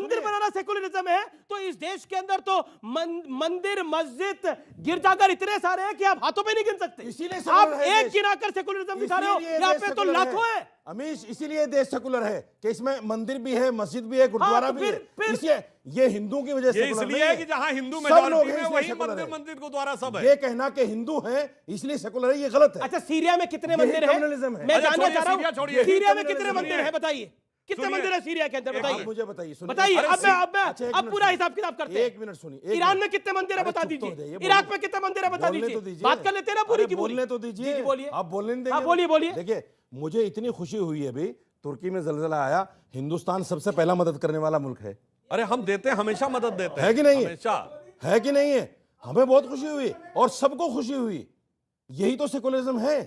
मंदिर बनाना सेकुलरिज्म है, तो इस देश के अंदर तो मंदिर, मस्जिद, गिरजाघर इतने सारे हैं कि आप हाथों पे नहीं गिन सकते। इसीलिए आप एक गिनाकर सेकुलरिज्म दिखा रहे हो, यहाँ पे तो लाखों है। अमीश, इसीलिए देश सेकुलर है कि इसमें मंदिर भी है, मस्जिद भी है, गुरुद्वारा भी है। इसलिए ये हिंदू की वजह से इसलिए है कि जहां हिंदू मेजॉरिटी में वही मंदिर गुरुद्वारा सब है। ये कहना कि हिंदू है इसलिए सेकुलर है, ये गलत है। अच्छा, सीरिया में कितने मंदिर हैं? मैं जानना चाह रहा हूं, सीरिया में कितने मंदिर हैं बताइए, कितने मंदिर है सीरिया के अंदर बताइए, मुझे बताइए, बताइए। अब पूरा हिसाब किताब करते हैं। 1 मिनट सुनिए। ईरान में कितने मंदिर है बता दीजिए, इराक में कितने मंदिर है बता दीजिए, बात कर लेते हैं ना पूरी की पूरी। बोलने तो दीजिए, बोलिए, आप बोलने नहीं देंगे। बोलिए बोलिए। देखिए, मुझे इतनी खुशी हुई है अभी, तुर्की में जलजला आया, हिंदुस्तान सबसे पहला मदद करने वाला मुल्क है। अरे हम देते हैं, हमेशा मदद देते हैं। है कि नहीं है? हमेशा है कि नहीं है? हमें बहुत खुशी हुई और सबको खुशी हुई। यही तो सेकुलरिज्म है।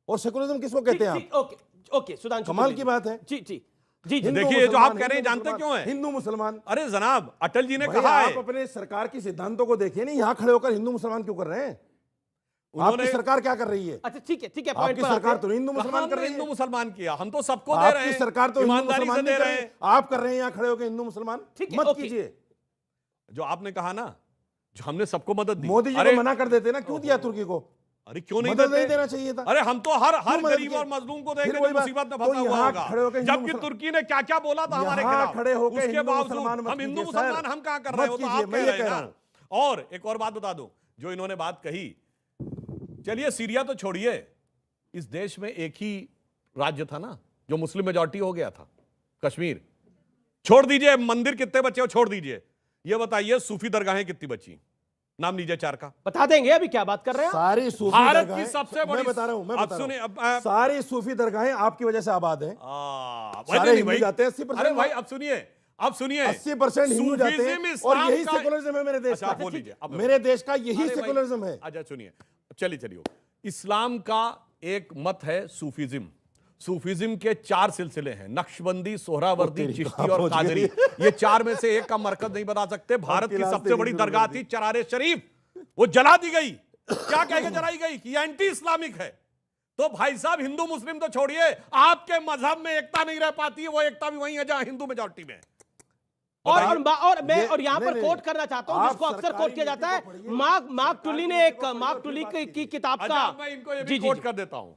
और सेकुलरिज्म किसको कहते हैं आप? ओके ओके, सुधांशु, कमाल की बात है। जी जी जी जी। देखिए, जो आप कह रहे हैं जानते क्यों है? हिंदू मुसलमान। अरे जनाब, अटल जी ने कहा है, आप अपने सरकार की सिद्धांतों को देखिए, नहीं यहां खड़े होकर हिंदू मुसलमान क्यों कर रहे हैं? आपकी सरकार क्या कर रही है? अच्छा ठीक है ठीक है, आपकी सरकार तो हिंदू मुसलमान कर रही है। हिंदू मुसलमान किया, हम तो सबको दे रहे हैं। आपकी सरकार तो हिंदू ईमानदारी से मुसलमान दे नहीं कर रहे रही हैं। है। आप कर रहे हैं यहां खड़े होकर हिंदू मुसलमान। ठीक है, मत ओके। कीजिए। जो आपने कहा ना, जो हमने सबको मदद दी, मोदी जी को मना कर देते ना, क्यों दिया तुर्की को? अरे क्यों नहीं मदद नहीं देना चाहिए था। अरे हम तो हर क्यों मदद गरीब किया? और मजलूम को फिर देखें वही जो बात, मुसीबत में तो फंसा हुआ यहाँ खड़े होकर होगा। हिंदू जबकि मुसलमान- तुर्की ने क्या क्या बोला था हमारे यहाँ खिलाफ, खड़े होकर उसके हिंदू बावजूद मुसलमान मत हम हिंदू कीजिए, मुसलमान सर। हम कहाँ कर रहे हैं, वो मत तो कीजिए, आप मैं कह ये रहे कह हैं रहा ना। हूं। और एक और बात बता दूं, जो इन्होंने बात कही, चलिए सीरिया तो छोड़िए, इस देश में एक ही राज्य था ना जो मुस्लिम मेजॉरिटी हो गया था, कश्मीर। छोड़ दीजिए मंदिर कितने बचे हो, छोड़ दीजिए, ये बताइए सूफी दरगाहें कितनी बची, नाम लीजिए 4 का। बता देंगे, अभी क्या बात कर रहे हैं? सारी सूफी भारत की दरगाहें, सबसे बड़ी, मैं बता रहा हूं, मैं अब बता रहा सुनिए, हूं, सारी सूफी दरगाहें आपकी वजह से आबाद हैं। भाई सारे नहीं हिंदू भाई जाते हैं 80%। अरे भाई अब सुनिए, 80% हिंदू जाते हैं और यही सेकुलरिज्म है मेरे देश अच्छा, का। बोल लीजिए, अब मेरे देश का यही अरे भाई, सेकुलरिज्म है। अच्छा सुनिए, चलिए, इस्लाम का एक मत है सूफीज्म। सूफीज्म के 4 सिलसिले हैं, नक्शबंदी, सोहरावर्दी, चिश्ती और कादरी। ये 4 में से एक का मरकज नहीं बता सकते। भारत की सबसे बड़ी दरगाह थी चरारे शरीफ, वो जला दी गई। क्या कह के जलाई गई? कि एंटी इस्लामिक है। तो भाई साहब, हिंदू मुस्लिम तो छोड़िए, आपके मजहब में एकता नहीं रह पाती है, वो एकता भी वही है जहां हिंदू मेजॉरिटी में। और यहाँ पर कोट करना चाहता हूं, जिसको अक्सर कोट किया जाता है, मार्क टुली ने एक मार्क टुली की किताब का, मैं इनको ये भी कोट कर देता हूं।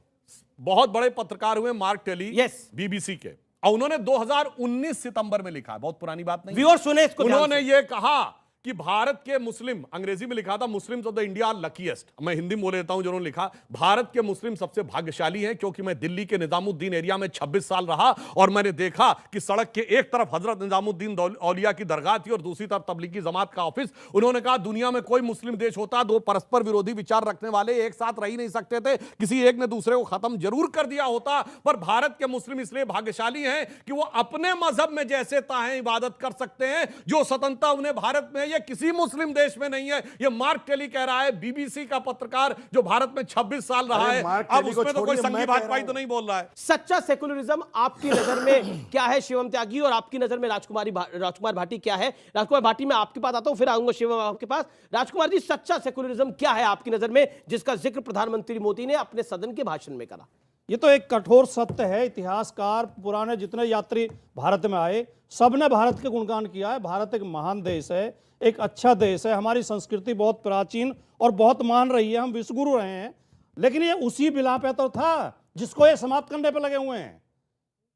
बहुत बड़े पत्रकार हुए मार्क टेली, बीबीसी के, और उन्होंने 2019 सितंबर में लिखा, बहुत पुरानी बात नहीं, व्यूअर सुने इसको। उन्होंने ये कहा कि भारत के मुस्लिम, अंग्रेजी में लिखा था, Muslims of the India are luckiest. मैं हिंदी में बोल देता हूं जो उन्होंने लिखा, भारत के मुस्लिम सबसे भाग्यशाली हैं, क्योंकि मैं दिल्ली के निजामुद्दीन एरिया में 26 साल रहा और मैंने देखा कि सड़क के एक तरफ हजरत निजामुद्दीन औलिया की दरगाह थी और दूसरी तरफ तबलीगी जमात का ऑफिस। उन्होंने कहा दुनिया में कोई मुस्लिम देश होता, 2 परस्पर विरोधी विचार रखने वाले एक साथ रह ही नहीं सकते थे, किसी एक ने दूसरे को खत्म जरूर कर दिया होता, पर भारत के मुस्लिम इसलिए भाग्यशाली हैं कि वो अपने मजहब में जैसे चाहें इबादत कर सकते हैं। जो स्वतंत्रता उन्हें भारत में, ये किसी मुस्लिम देश में नहीं है। ये मार्क टेली कह रहा है, बीबीसी का पत्रकार जो भारत में 26 साल रहा है। अब उसमें तो कोई संघी भाजपाई तो नहीं बोल रहा है। सच्चा सेकुलरिज्म आपकी नजर में क्या है शिवम त्यागी, और आपकी नजर में राजकुमार भाटी क्या है? राजकुमार भाटी, मैं आपके पास आता हूं, फिर आऊंगा शिवम आपके पास। राजकुमार जी, सच्चा सेकुलरिज्म क्या है आपकी नजर में, जिसका जिक्र प्रधानमंत्री मोदी ने अपने सदन के भाषण में करा? ये तो एक कठोर सत्य है। इतिहासकार, पुराने जितने यात्री भारत में आए, सबने भारत के गुणगान किया है। भारत एक महान देश है, एक अच्छा देश है, हमारी संस्कृति बहुत प्राचीन और बहुत मान रही है, हम विश्वगुरु रहे हैं। लेकिन ये उसी बिला पे तो था जिसको ये समाप्त करने पे लगे हुए हैं।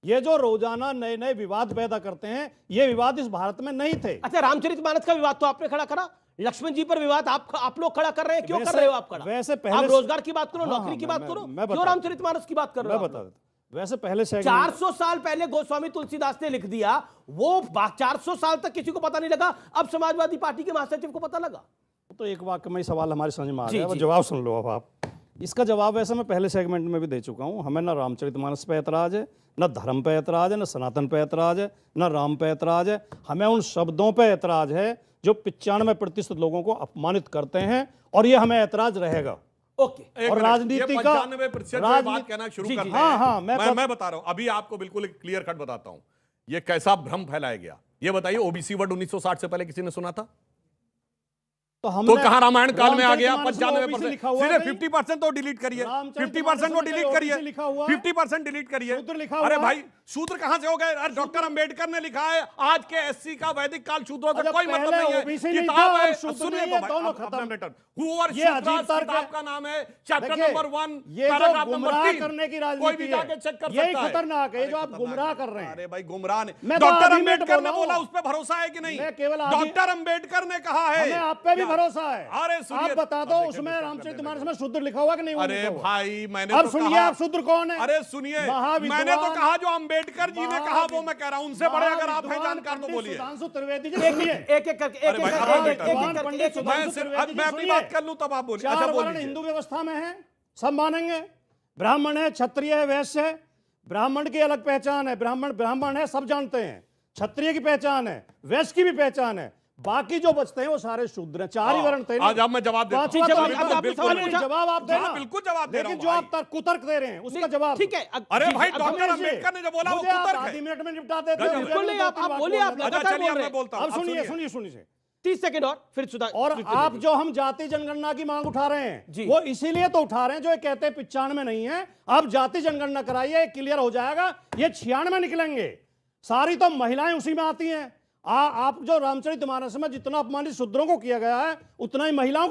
ये जो रोजाना नए नए विवाद पैदा करते हैं, ये विवाद इस भारत में नहीं थे। अच्छा, रामचरितमानस का विवाद तो आपने खड़ा करा, लक्ष्मण जी पर विवाद आप लोग खड़ा कर रहे हैं, क्यों कर रहे हो आप खड़ा? वैसे पहले आप रोजगार की बात करो, नौकरी की बात करो, मैं क्यों रामचरितमानस की बात कर रहे हो? मैं बता देता। वैसे पहले 400 साल पहले गोस्वामी तुलसीदास ने लिख दिया, वो 400 साल तक किसी को पता नहीं लगा, अब समाजवादी पार्टी के महासचिव को पता लगा। तो एक वाक्य में सवाल हमारे समझ में आ गया, जवाब सुन लो। अब आप इसका जवाब वैसे मैं पहले सेगमेंट में भी दे चुका हूं। हमें ना रामचरितमानस पे ऐतराज है, न धर्म पे ऐतराज है, न सनातन पे ऐतराज है, न राम पे ऐतराज है। हमें उन शब्दों पे ऐतराज है जो 95% लोगों को अपमानित करते हैं, और ये हमें ऐतराज रहेगा। ओके, और राजनीति का 95% बात कहना शुरू कर रहे हैं। मैं बता रहा हूं, अभी आपको बिल्कुल क्लियर कट बताता हूं, ये कैसा भ्रम फैलाया गया। ये बताइए, ओबीसी वर्ड 1960 से पहले किसी ने सुना था? तो हमने कहां रामायण काल में आ गया रामचरितमानस में 95%? OBC लिखा हुआ है सीधे भाई। 50% तो डिलीट करिए, रामचरितमानस 50% को में डिलीट OBC करिए, लिखा हुआ है। 50% डिलीट करिए। शूद्र लिखा अरे हुआ भाई है। शूद्र कहां से हो गए? अरे डॉक्टर अंबेडकर ने लिखा है आज के एससी का वैदिक काल शूद्रों से अच्छा, कोई मतलब पहले नहीं है। OBC नहीं किताब था है, और शूद्र सुनिए नहीं तो है, भाई, दोनों अब खत्म। मिनट। Whoever ये अजीब शूद्रास तर्क किताब है। का नाम है, चैप्टर देखिए, नंबर 1 ये जो पैराग्राफ नंबर गुमराह 3। करने की कोई भी राजनीति जाके है, चेक कर यही सकता है। खतरनाक है, ये जो अरे आप खतरनाक गुमराह है। कर रहे हैं। अरे भाई गुमराह ने मैं डॉक्टर 2 मिनट अंबेडकर ने बोला बोला, हूं। उस पर भरोसा है कि नहीं? मैं केवल आधी- डॉक्टर अंबेडकर ने कहा है, हमें आप पे भी क्या? भरोसा है। अरे सुनिए, आप बता दो अब देखिए, उसमें डिस्कस रामचरितमानस करने में शूद्र लिखा हुआ कि नहीं हुआ अरे लिखा हुआ? भाई मैंने अब तो सुनिए कहा- आप शूद्र कौन है? अरे सुनिए, महाविद्वान- मैंने तो कहा जो अंबेडकर जी ने कहा वो मैं कह रहा हूं, उनसे बड़े अगर आप हैं जानकार तो बोलिए। सुधांशु त्रिवेदी जी सुनिए। एक एक करके अरे भाई, अब एक मैं सिर्फ अब मैं अपनी बात कर लूं तब आप बोलिए। अच्छा चार बोल वर्ण लीजिए। हिंदू व्यवस्था में है, सब मानेंगे। ब्राह्मण है, क्षत्रिय है, वैश्य है। ब्राह्मण की अलग पहचान है, ब्राह्मण है, सब जानते हैं। क्षत्रिय की पहचान है, वैश्य की भी पहचान है। बाकी जो बचते हैं वो सारे शूद्र हैं। 4 ही वर्ण थे। आज अब मैं जवाब देता हूं। पांचवा तो जवाब- बिल्कुल- अब आपने बिल्कुल सवाल नहीं, पूछा। जवाब आप देना। हाँ, बिल्कुल जवाब दे रहा लेकिन हूं जो आप भाई। कुतर्क दे रहे हैं उसका जवाब ठीक है अरे जी, भाई अब डॉक्टर अखिलेश जी, अंबेडकर ने जो बोला वो मुझे आप कुतर्क आधी है। मिनट में निपटा देते हो। बिल्कुल नहीं, आप बोलिए, आप अच्छा लगातार चलिए बोल अब रहे मैं हैं। बोलता हूं। अब सुनिए 30 सेकंड और फिर सुधा और आप जो हम जाति जनगणना की मांग उठा रहे हैं जी। वो इसीलिए तो उठा रहे हैं जो ये कहते हैं 95 नहीं है। आप जाति जनगणना कराइए, क्लियर हो जाएगा। ये 96 निकलेंगे। सारी तो महिलाएं उसी में आती हैं। आप जो रामचरितमानस में जितना अपमानित शूद्रों को किया गया है उतना ही महिलाओं को